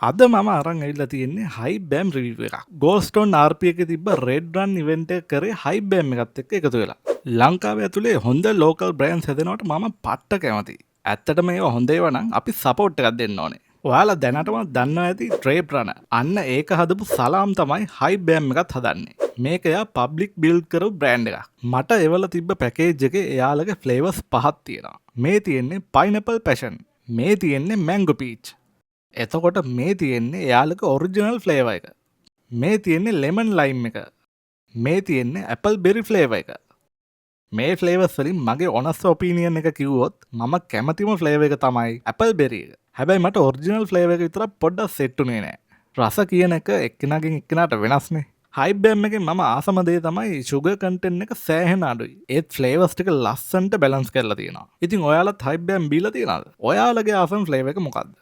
අද මම අරන් ඇවිල්ලා තියෙන්නේ හයි බෑම් රිවිව් එකක්. ගෝස්ටෝන් RP එකේ තිබ්බ රෙඩ් රන් ඉවෙන්ට් එක කරේ හයි බෑම් එකත් එක්ක එකතු වෙලා. ලංකාවේ ඇතුලේ හොඳ ලෝකල් බ්‍රෑන්ඩ්ස් හැදෙනවට මම පට්ට කැමතියි. ඇත්තටම ඒවා හොඳ ඒවා නම් අපි සපෝට් එකක් දෙන්න ඕනේ. ඔයාලා දැනටම දන්නවා ඇති ට්‍රේප් රන. අන්න ඒක හදපු සලාම් තමයි හයි බෑම් එකත් හදන්නේ. මේක එයා පබ්ලික් බිල්ඩ් කරපු බ්‍රෑන්ඩ් එකක්. මට එවල තිබ්බ පැකේජ් එකේ එයාලගේ ෆ්ලේවර්ස් පහක් තියෙනවා. මේ තියෙන්නේ පයිනැපල් පැෂන්. මේ තියෙන්නේ මැංගෝ පීච්. එතකොට මේ තියෙන්නේ එයාලක ඔරිජිනල් ෆ්ලේවර් එක. මේ තියෙන්නේ ලෙමන් ලයිම් එක. මේ තියෙන්නේ ඇපල් බෙරි ෆ්ලේවර් එක. මේ ෆ්ලේවර්ස් වලින් මගේ ඔනස් ඔපිනියන් එක කිව්වොත් මම කැමතිම ෆ්ලේවර් එක තමයි ඇපල් බෙරි එක. හැබැයි මට ඔරිජිනල් ෆ්ලේවර් එක විතර පොඩ්ඩක් සෙට් උනේ නෑ. රස කියන එක එක්කෙනාගෙන් එක්කෙනාට වෙනස්නේ. හයි බෑම් එකෙන් මම ආසම දේ තමයි ෂුගර් කන්ටෙන්ට් එක සෑහෙන අඩුයි. ඒත් ෆ්ලේවර්ස් ටික ලස්සනට බැලන්ස් කරලා තියෙනවා. ඉතින් ඔයාලත් හයි බෑම් බීලා තියනවද? ඔයාලගේ ආසම ෆ්ලේවර් එක මොකක්ද?